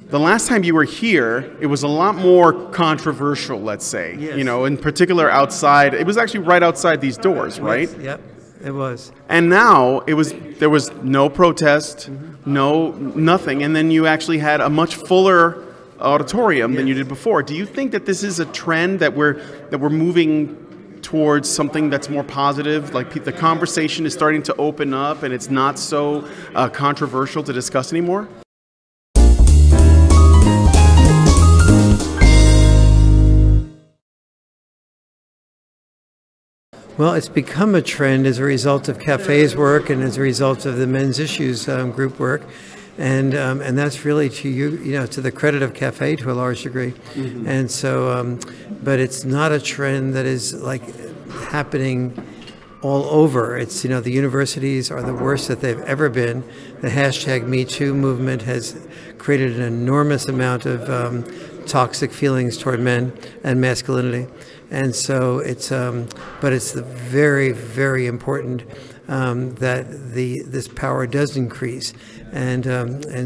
the last time you were here, it was a lot more controversial, let's say. Yes. You know, in particular outside. It was actually right outside these doors, right? Yes, yep, it was. And now there was no protest, nothing, and then you actually had a much fuller auditorium than you did before. Do you think that this is a trend that we're moving towards something that's more positive? Like the conversation is starting to open up, and it's not so controversial to discuss anymore? Well, it's become a trend as a result of Cafe's work and as a result of the men's issues group work, and that's really to the credit of Cafe to a large degree. Mm-hmm. And so, but it's not a trend that is like happening all over. It's the universities are the worst that they've ever been. The hashtag Me Too movement has created an enormous amount of toxic feelings toward men and masculinity. And so but it's very, very important that this power does increase, and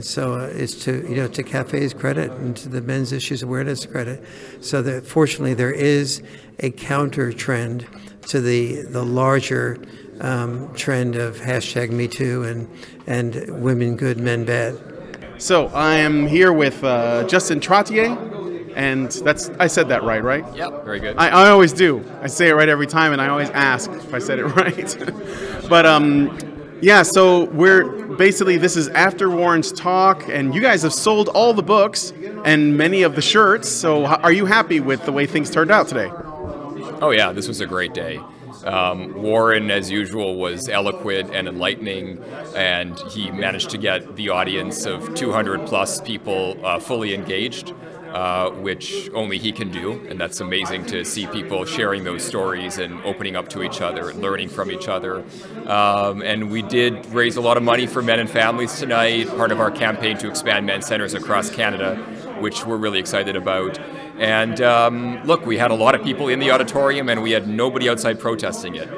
so it's to Cafe's credit and to the men's issues awareness credit. So that fortunately there is a counter trend to the larger trend of hashtag Me Too and women good, men bad. So I am here with Justin Trottier. And I said that right? Yep, very good. I always do. I say it right every time, and I always ask if I said it right. But yeah, so this is after Warren's talk, and you guys have sold all the books and many of the shirts. So are you happy with the way things turned out today? Oh yeah, this was a great day. Warren, as usual, was eloquent and enlightening, and he managed to get the audience of 200 plus people fully engaged. Which only he can do, and that's amazing to see people sharing those stories and opening up to each other and learning from each other. And we did raise a lot of money for men and families tonight, part of our campaign to expand men's centers across Canada, which we're really excited about. And look, we had a lot of people in the auditorium, and we had nobody outside protesting it.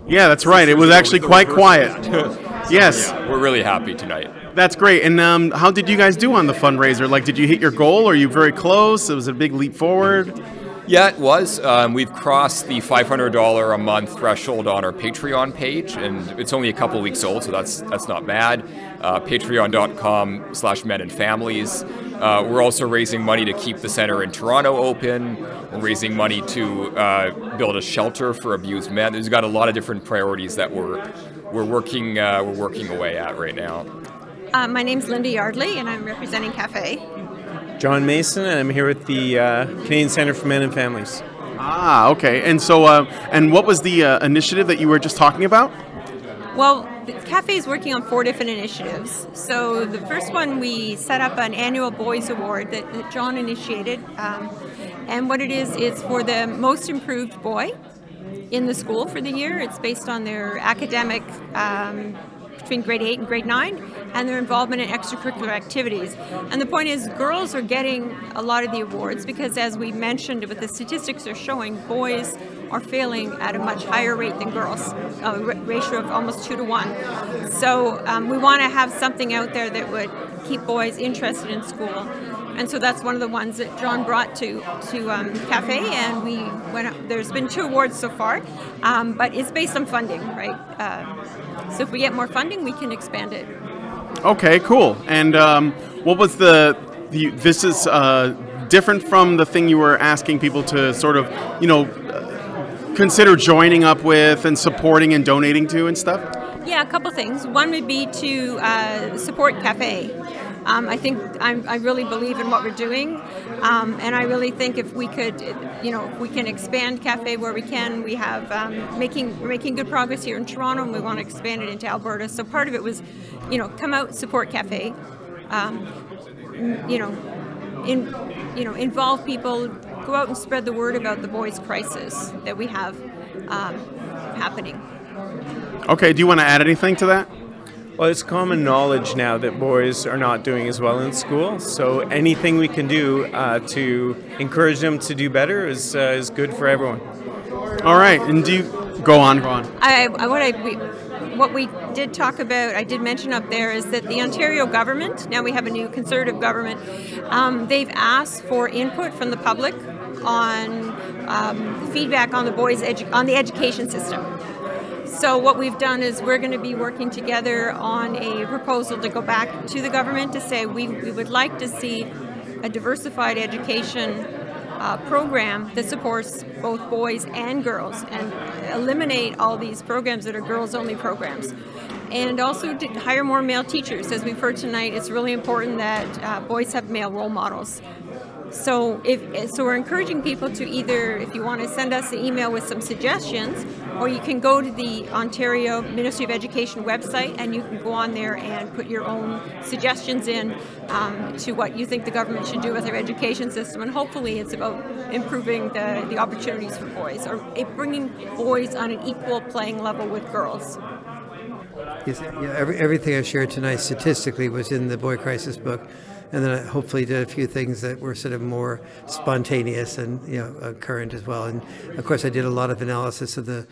Yeah, that's right. It was actually quite quiet. Yes. Yeah, we're really happy tonight. That's great. And how did you guys do on the fundraiser? Like, did you hit your goal? Are you very close? It was a big leap forward. Yeah, it was. We've crossed the $500 a month threshold on our Patreon page, and it's only a couple weeks old, so that's not bad. Patreon.com/men and families. We're also raising money to keep the center in Toronto open. We're raising money to build a shelter for abused men. There's got a lot of different priorities that we're working away at right now. My name's Linda Yardley, and I'm representing Cafe. John Mason, and I'm here with the Canadian Centre for Men and Families. Ah, okay. And so, and what was the initiative that you were just talking about? Well, the Cafe is working on 4 different initiatives. So the first one, we set up an annual Boys Award that John initiated. And what it is, it's for the most improved boy in the school for the year. It's based on their academic between grade 8 and grade 9, and their involvement in extracurricular activities. And the point is, girls are getting a lot of the awards because, as we mentioned, what the statistics are showing, boys are failing at a much higher rate than girls, a ratio of almost 2 to 1. So we want to have something out there that would keep boys interested in school. And so that's one of the ones that John brought to Cafe, and we went up. There's been 2 awards so far, but it's based on funding, right? So if we get more funding, we can expand it. Okay, cool. And what was this is different from the thing you were asking people to sort of, consider joining up with and supporting and donating to and stuff? Yeah, a couple things. One would be to support Cafe. I think I really believe in what we're doing, and I really think if we could, if we can expand Cafe where we can. We have we're making good progress here in Toronto, and we want to expand it into Alberta. So part of it was, come out, support Cafe, involve people, go out and spread the word about the boys' crisis that we have happening. Okay, do you want to add anything to that? Well, it's common knowledge now that boys are not doing as well in school, so anything we can do to encourage them to do better is good for everyone. All right, and go on. What we did talk about, I did mention up there, is that the Ontario government, now we have a new Conservative government, they've asked for input from the public on feedback on the education system. So what we've done is we're going to be working together on a proposal to go back to the government to say we would like to see a diversified education program that supports both boys and girls and eliminate all these programs that are girls-only programs. And also to hire more male teachers. As we've heard tonight, it's really important that boys have male role models. So we're encouraging people to either, if you want to send us an email with some suggestions, or you can go to the Ontario Ministry of Education website and you can go on there and put your own suggestions in to what you think the government should do with their education system. And hopefully it's about improving the opportunities for boys, or bringing boys on an equal playing level with girls. Yes, yeah, everything I shared tonight statistically was in the Boy Crisis book. And then I hopefully did a few things that were sort of more spontaneous and current as well. And of course, I did a lot of analysis of the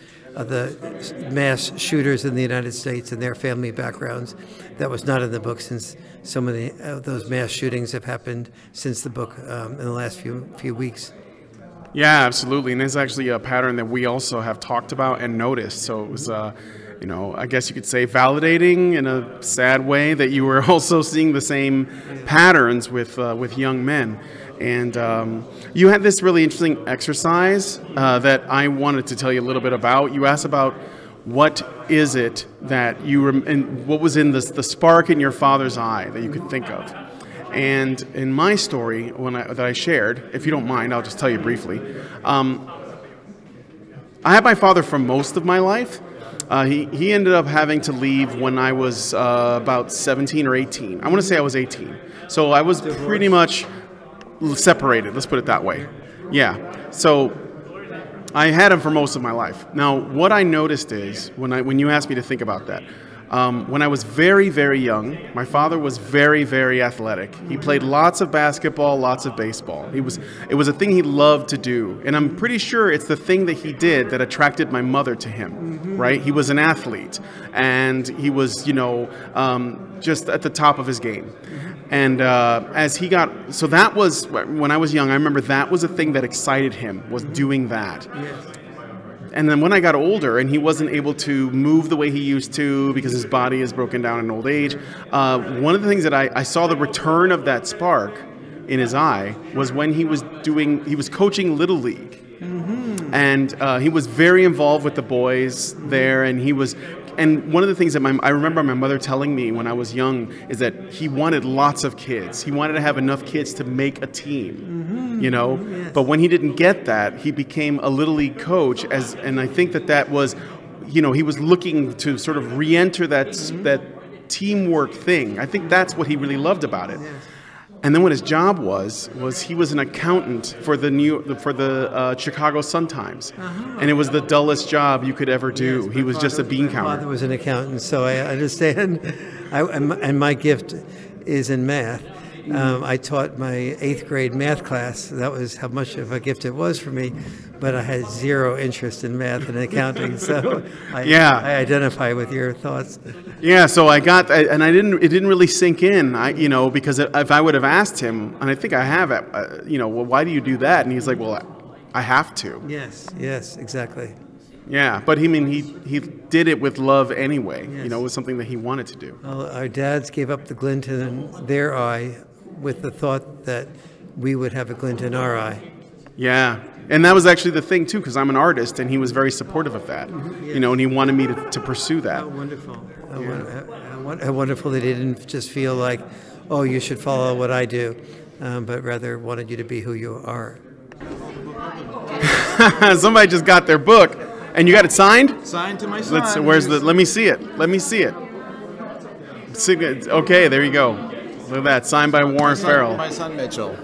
mass shooters in the United States and their family backgrounds. That was not in the book, since so many of those mass shootings have happened since the book in the last few weeks. Yeah, absolutely. And it's actually a pattern that we also have talked about and noticed. So it was I guess you could say validating in a sad way that you were also seeing the same patterns with young men. And you had this really interesting exercise that I wanted to tell you a little bit about. You asked about what is it that and what was in the spark in your father's eye that you could think of. And in my story that I shared, if you don't mind, I'll just tell you briefly. I had my father for most of my life. He ended up having to leave when I was about 17 or 18. I want to say I was 18. So I was pretty much separated, let's put it that way. Yeah. So I had him for most of my life. Now, what I noticed is, when you asked me to think about that, when I was very, very young, my father was very, very athletic. He played lots of basketball, lots of baseball. It was a thing he loved to do. And I'm pretty sure it's the thing that he did that attracted my mother to him, right? He was an athlete, and he was, just at the top of his game. And so that was, when I was young, I remember that was a thing that excited him, was doing that. Yes. And then when I got older and he wasn't able to move the way he used to because his body is broken down in old age, one of the things that I saw the return of that spark in his eye was when he was coaching Little League. Mm-hmm. And he was very involved with the boys there, and one of the things that I remember my mother telling me when I was young is that he wanted lots of kids. He wanted to have enough kids to make a team, Yes. But when he didn't get that, he became a Little League coach, and I think that was, he was looking to sort of re-enter that teamwork thing. I think that's what he really loved about it. Yes. And then what his job was he was an accountant for the Chicago Sun-Times, and it was the dullest job you could ever do. Yes, he was just a bean counter. My father was an accountant, so I understand. And my gift is in math. I taught my 8th grade math class. That was how much of a gift it was for me, but I had zero interest in math and accounting, so I identify with your thoughts. Yeah, so I got, and it didn't really sink in, because if I would have asked him, and I think I have, well, why do you do that? And he's like, well, I have to. Yes, exactly. Yeah, but he did it with love anyway. Yes. It was something that he wanted to do. Well, our dads gave up the glint in their eye with the thought that we would have a glint in our eye. Yeah, and that was actually the thing too, because I'm an artist, and he was very supportive of that. Yes. And he wanted me to pursue that. How wonderful! How wonderful that he didn't just feel like, oh, you should follow what I do, but rather wanted you to be who you are. Somebody just got their book, and you got it signed? Signed to my son. Let me see it. Okay, there you go. Look at that, signed by Warren Farrell. My son Mitchell.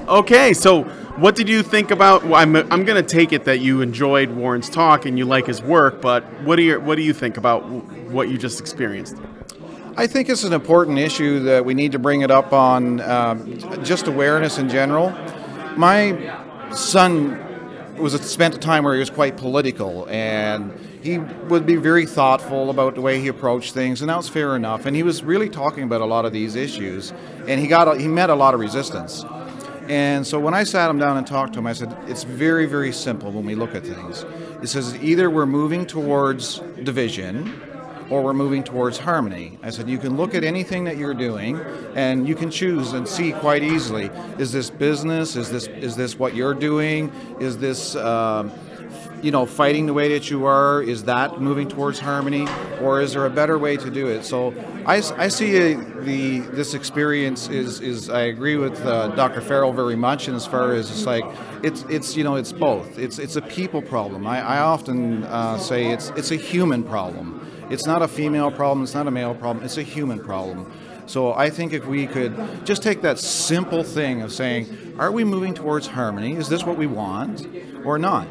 Okay, so what did you think about? Well, I'm going to take it that you enjoyed Warren's talk and you like his work, but what do you think about what you just experienced? I think it's an important issue that we need to bring it up on just awareness in general. My son spent a time where he was quite political, and he would be very thoughtful about the way he approached things, and that was fair enough. And he was really talking about a lot of these issues, and he met a lot of resistance. And so when I sat him down and talked to him, I said, it's very, very simple when we look at things. It says either we're moving towards division or we're moving towards harmony. I said, you can look at anything that you're doing and you can choose and see quite easily, is this business? Is this what you're doing? Is this fighting the way that you are? Is that moving towards harmony, or is there a better way to do it? So I see this experience is I agree with Dr. Farrell very much, and as far as it's both. It's a people problem. I often say it's a human problem. It's not a female problem. It's not a male problem. It's a human problem. So I think if we could just take that simple thing of saying, are we moving towards harmony? Is this what we want or not?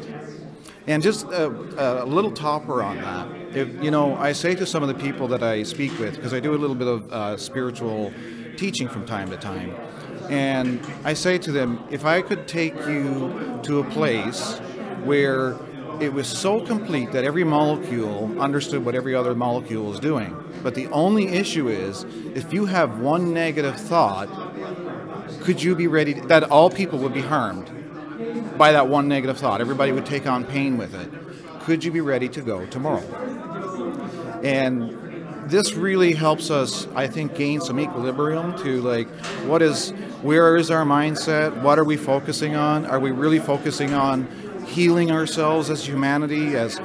And just a little topper on that. I say to some of the people that I speak with, because I do a little bit of spiritual teaching from time to time, and I say to them, if I could take you to a place where it was so complete that every molecule understood what every other molecule was doing, but the only issue is, if you have one negative thought, could you be ready that all people would be harmed by that one negative thought? Everybody would take on pain with it. Could you be ready to go tomorrow? And this really helps us, I think, gain some equilibrium to where is our mindset? What are we focusing on? Are we really focusing on healing ourselves as humanity, as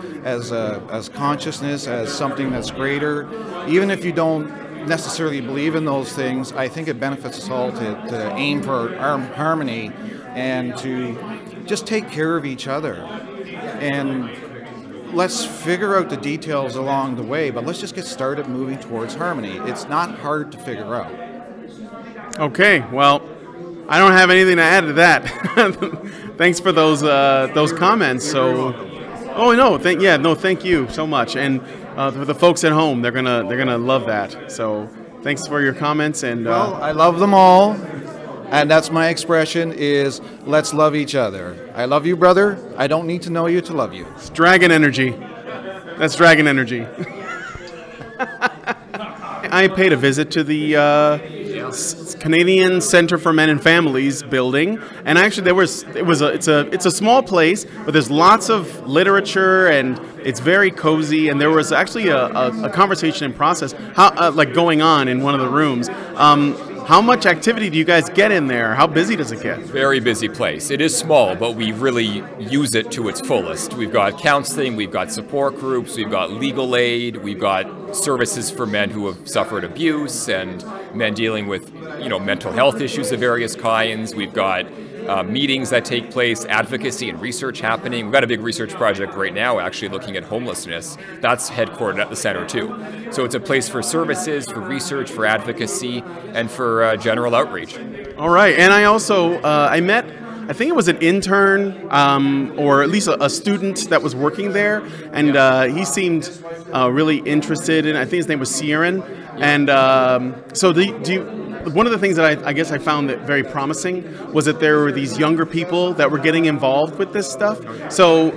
consciousness, as something that's greater? Even if you don't necessarily believe in those things, I think it benefits us all to aim for our harmony and to just take care of each other. And let's figure out the details along the way, but let's just get started moving towards harmony. It's not hard to figure out. Okay, well, I don't have anything to add to that. Thanks for those comments. So, thank you so much. And for the folks at home, they're gonna love that. So, thanks for your comments. And well, I love them all. And that's my expression is, let's love each other. I love you, brother. I don't need to know you to love you. It's dragon energy. That's dragon energy. I paid a visit to the Canadian Centre for Men and Families building, and actually it's a small place, but there's lots of literature and it's very cozy. And there was actually a conversation in process, going on in one of the rooms. How much activity do you guys get in there? How busy does it get? Very busy place. It is small, but we really use it to its fullest. We've got counseling, we've got support groups, we've got legal aid, we've got services for men who have suffered abuse and men dealing with, mental health issues of various kinds. We've got meetings that take place, advocacy and research happening. We've got a big research project right now actually looking at homelessness. That's headquartered at the center too. So it's a place for services, for research, for advocacy, and for general outreach. All right, and I also, I met, I think it was an intern or at least a student that was working there, and he seemed really interested in, I think his name was Sieran. And so one of the things that I guess I found that very promising was that there were these younger people that were getting involved with this stuff. So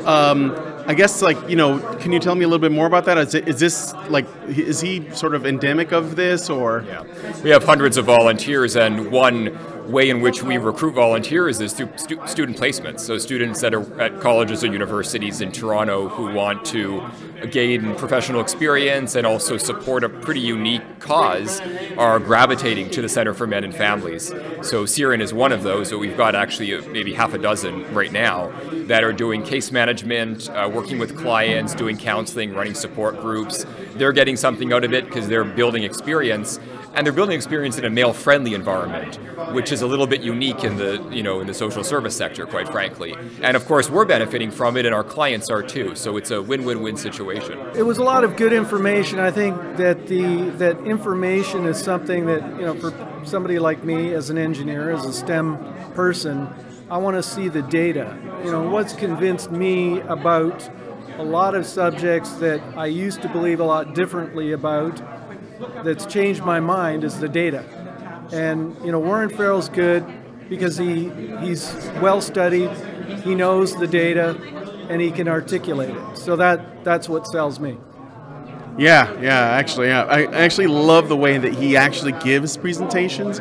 I guess, can you tell me a little bit more about that? Is he sort of endemic of this, or? Yeah, we have hundreds of volunteers, and one way in which we recruit volunteers is through student placements. So students that are at colleges or universities in Toronto who want to gain professional experience and also support a pretty unique cause are gravitating to the Centre for Men and Families. So Siren is one of those, but we've got actually maybe half a dozen right now that are doing case management, working with clients, doing counseling, running support groups. They're getting something out of it because they're building experience. And they're building experience in a male-friendly environment, which is a little bit unique in the, in the social service sector, quite frankly. And of course, we're benefiting from it, and our clients are too. So it's a win-win-win situation. It was a lot of good information. I think that that information is something that, for somebody like me as an engineer, as a STEM person, I want to see the data. What's convinced me about a lot of subjects that I used to believe a lot differently about, that's changed my mind, is the data. And Warren Farrell's good, because he's well studied, he knows the data, and he can articulate it. So that's what sells me. Yeah. I actually love the way that he actually gives presentations,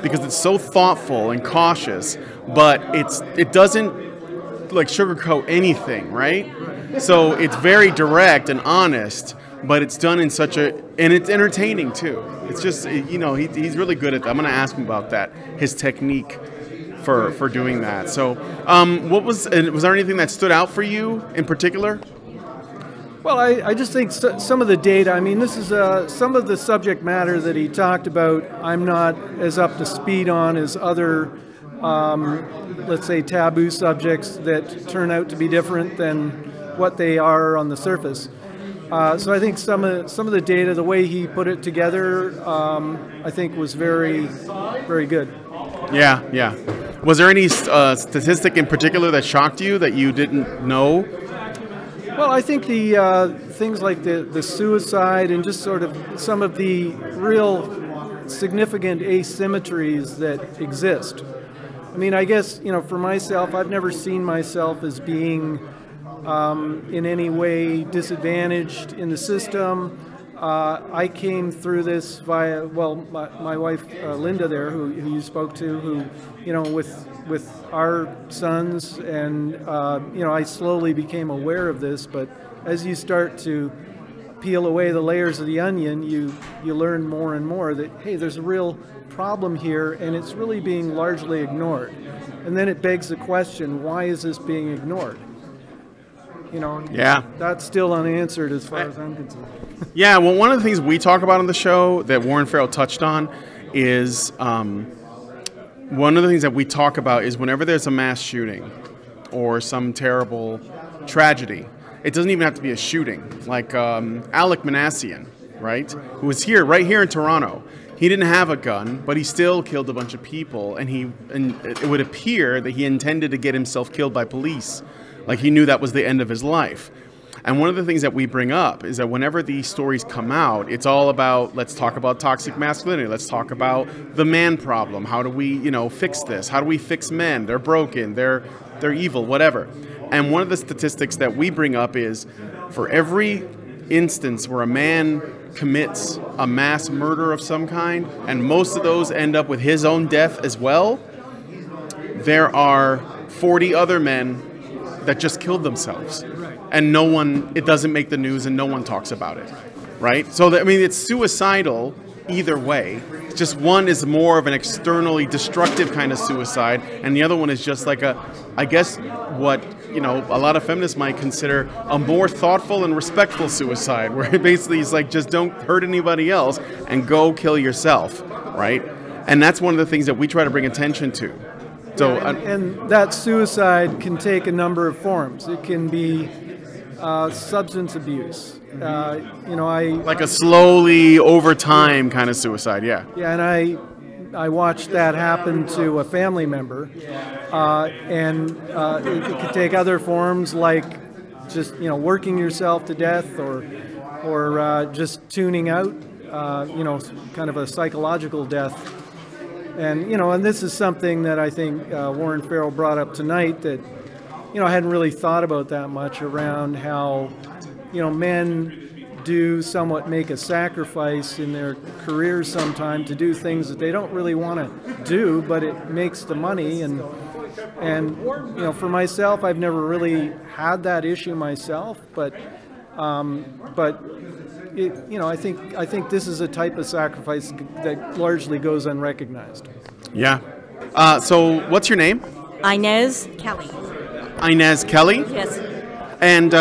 because it's so thoughtful and cautious, but it doesn't like sugarcoat anything, right? So it's very direct and honest, but it's done in and it's entertaining too. It's just, he's really good at that. I'm going to ask him about that, his technique for doing that. So was there anything that stood out for you in particular? Well, I just think some of the data, I mean, this is some of the subject matter that he talked about, I'm not as up to speed on as other, let's say, taboo subjects that turn out to be different than what they are on the surface. So I think some of the data, the way he put it together, I think was very, very good. Yeah. Was there any statistic in particular that shocked you that you didn't know? Well, I think the things like the suicide and just sort of some of the real significant asymmetries that exist. I mean, I guess, for myself, I've never seen myself as being in any way disadvantaged in the system. I came through this via, my wife Linda there, who you spoke to, who, with our sons, and I slowly became aware of this. But as you start to peel away the layers of the onion, you learn more and more that, hey, there's a real problem here, and it's really being largely ignored. And then it begs the question, why is this being ignored? That's still unanswered as far as I'm concerned. Yeah, well, one of the things we talk about on the show that Warren Farrell touched on is one of the things that we talk about is whenever there's a mass shooting or some terrible tragedy, it doesn't even have to be a shooting. Like Alec Manassian, right, who was right here in Toronto. He didn't have a gun, but he still killed a bunch of people, and it would appear that he intended to get himself killed by police. Like he knew that was the end of his life. And one of the things that we bring up is that whenever these stories come out, it's all about, let's talk about toxic masculinity. Let's talk about the man problem. How do we, fix this? How do we fix men? They're broken. They're evil, whatever. And one of the statistics that we bring up is for every instance where a man commits a mass murder of some kind, and most of those end up with his own death as well, there are 40 other men that just killed themselves, and it doesn't make the news, and no one talks about it, right? So it's suicidal either way. It's just one is more of an externally destructive kind of suicide, and the other one is just like I guess what a lot of feminists might consider a more thoughtful and respectful suicide, where basically it's like, just don't hurt anybody else and go kill yourself, right? And that's one of the things that we try to bring attention to. So, and that suicide can take a number of forms. It can be substance abuse. Like a slowly over time kind of suicide, yeah. Yeah, and I watched that happen to a family member, and it could take other forms like just working yourself to death, or just tuning out, kind of a psychological death. And and this is something that I think Warren Farrell brought up tonight that I hadn't really thought about that much, around how men do somewhat make a sacrifice in their careers sometime to do things that they don't really want to do, but it makes the money. And for myself, I've never really had that issue myself, but I think this is a type of sacrifice that largely goes unrecognized. Yeah. So what's your name? Inez Kelly. Inez Kelly? Yes. And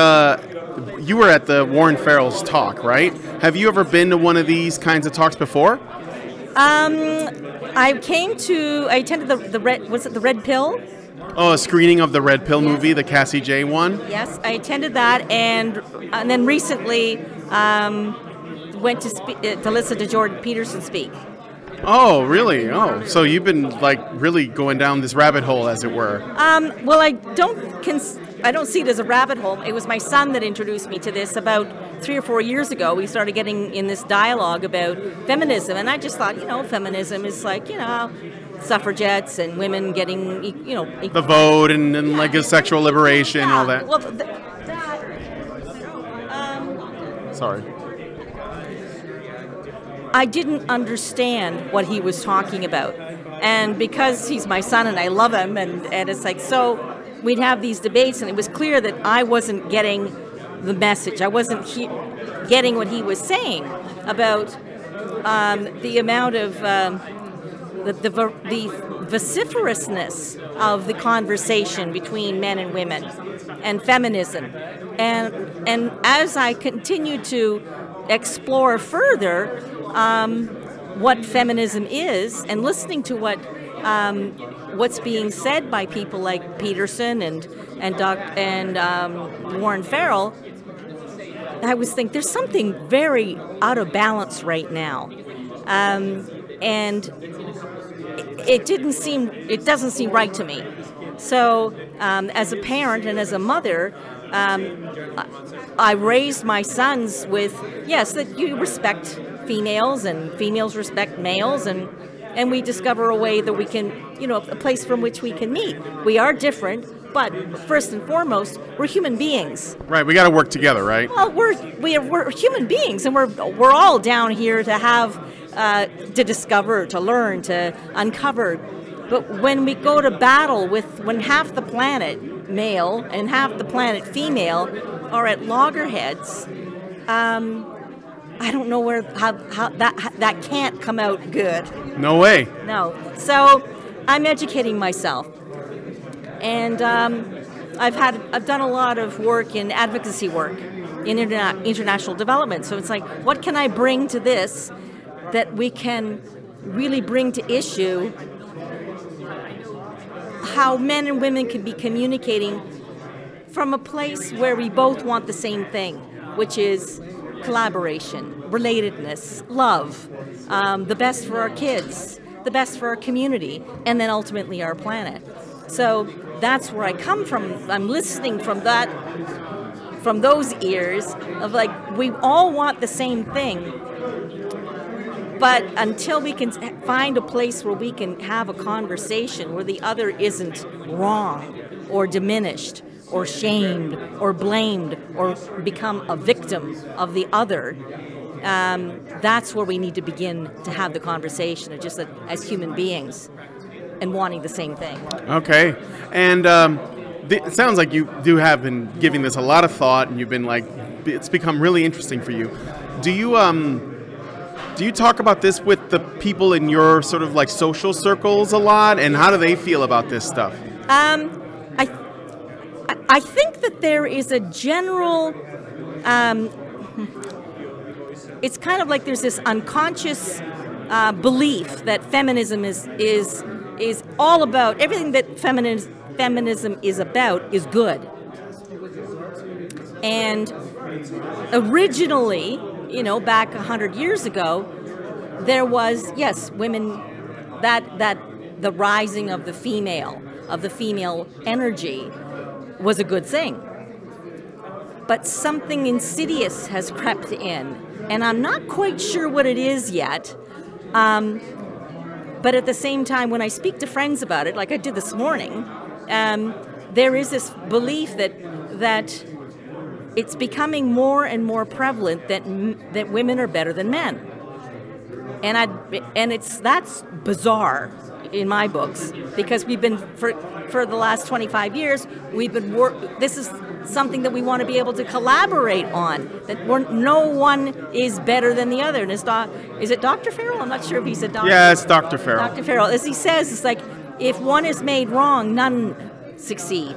you were at the Warren Farrell's talk, right? Have you ever been to one of these kinds of talks before? I attended the Red Pill? Oh, a screening of the Red Pill movie, the Cassie J one? Yes, I attended that, and then recently went to listen to Jordan Peterson speak. Oh, really? Oh, so you've been really going down this rabbit hole, as it were. Well, I don't see it as a rabbit hole. It was my son that introduced me to this about 3 or 4 years ago. We started getting in this dialogue about feminism, and I just thought, feminism is like, suffragettes and women getting, the vote and like sexual liberation and all that. Well, Sorry. I didn't understand what he was talking about. And because he's my son and I love him, and it's like, so we'd have these debates, and it was clear that I wasn't getting the message. I wasn't getting what he was saying about the amount of the vociferousness of the conversation between men and women and feminism. And as I continued to explore further what feminism is, and listening to what's being said by people like Peterson and Warren Farrell, I was thinking there's something very out of balance right now, and it doesn't seem right to me. So as a parent and as a mother, I raised my sons with, yes, that you respect females and females respect males, and we discover a way that we can, a place from which we can meet. We are different, but first and foremost, we're human beings. Right, we got to work together, right? Well, we're human beings, and we're all down here to have, to discover, to learn, to uncover. But when we go to battle when half the planet male and half the planet female are at loggerheads, I don't know how that can't come out good. No way. No. So I'm educating myself, and I've done a lot of work in advocacy work, in international development. So it's like, what can I bring to this that we can really bring to issue how men and women can be communicating from a place where we both want the same thing, which is collaboration, relatedness, love, the best for our kids, the best for our community, and then ultimately our planet. So that's where I come from. I'm listening from those ears of like, we all want the same thing, but until we can find a place where we can have a conversation where the other isn't wrong or diminished or shamed or blamed or become a victim of the other, that's where we need to begin to have the conversation of just as human beings and wanting the same thing. Okay. And it sounds like you have been giving this a lot of thought, and you've been like, it's become really interesting for you. Do you talk about this with the people in your sort of like social circles a lot, and how do they feel about this stuff? I think that there is a general, it's kind of like there's this unconscious belief that feminism is all about, everything that feminism is about is good. And originally, back 100 years ago, there was, yes, women, that the rising of the female energy was a good thing. But something insidious has crept in, and I'm not quite sure what it is yet. But at the same time, when I speak to friends about it, like I did this morning, there is this belief that it's becoming more and more prevalent that women are better than men, and that's bizarre in my books, because we've been for the last 25 years we've been this is something that we want to be able to collaborate on, that no one is better than the other. And is it Dr. Farrell? I'm not sure if he's a doctor. Yeah, it's Dr. Farrell. Dr. Farrell, as he says, it's like, if one is made wrong, none succeed.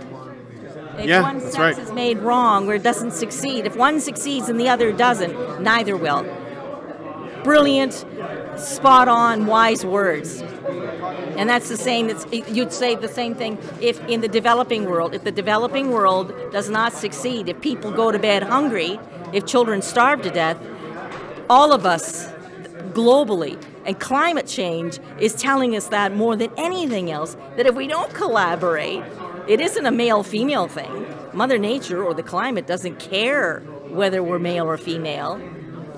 If one sex is made wrong or doesn't succeed, if one succeeds and the other doesn't, neither will. Brilliant, spot on, wise words. And that's the same, you'd say the same thing if in the developing world. If the developing world does not succeed, if people go to bed hungry, if children starve to death, all of us globally, and climate change is telling us that more than anything else, that if we don't collaborate, it isn't a male-female thing. Mother Nature or the climate doesn't care whether we're male or female.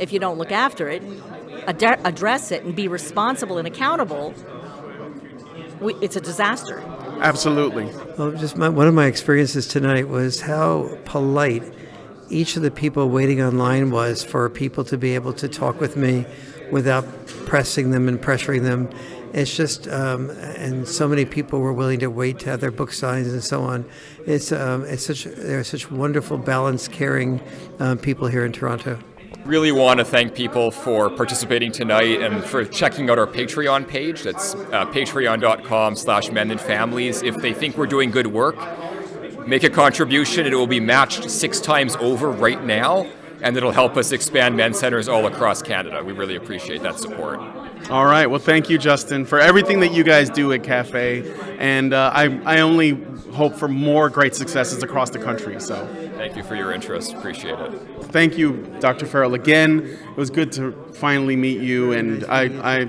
If you don't look after it, address it, and be responsible and accountable, it's a disaster. Absolutely. Well, just one of my experiences tonight was how polite each of the people waiting online was for people to be able to talk with me without pressing them and pressuring them. It's just, and so many people were willing to wait to have their book signed and so on. They're such wonderful, balanced, caring people here in Toronto. Really want to thank people for participating tonight and for checking out our Patreon page. That's patreon.com/menandfamilies. If they think we're doing good work, make a contribution. It will be matched 6 times over right now, and it'll help us expand men's centers all across Canada. We really appreciate that support. All right. Well, thank you, Justin, for everything that you guys do at Cafe. And I only hope for more great successes across the country. So thank you for your interest. Appreciate it. Thank you, Dr. Farrell. Again, it was good to finally meet you. And I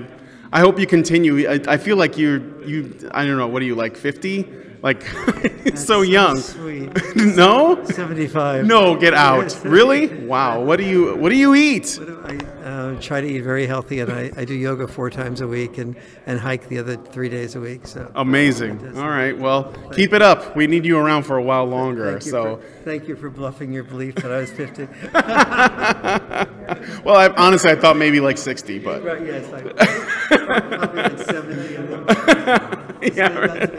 hope you continue. I feel like you I don't know, what are you, like 50? Like, so young. Sweet. No? 75. No, get out. Really? Wow. What do you eat? I try to eat very healthy, and I do yoga 4 times a week and hike the other 3 days a week. So amazing. All right. Well, keep it up. We need you around for a while longer. Thank you for bluffing your belief that I was 50. Well, honestly, I thought maybe like 60, but right, yes, probably like 70. Yeah. Right.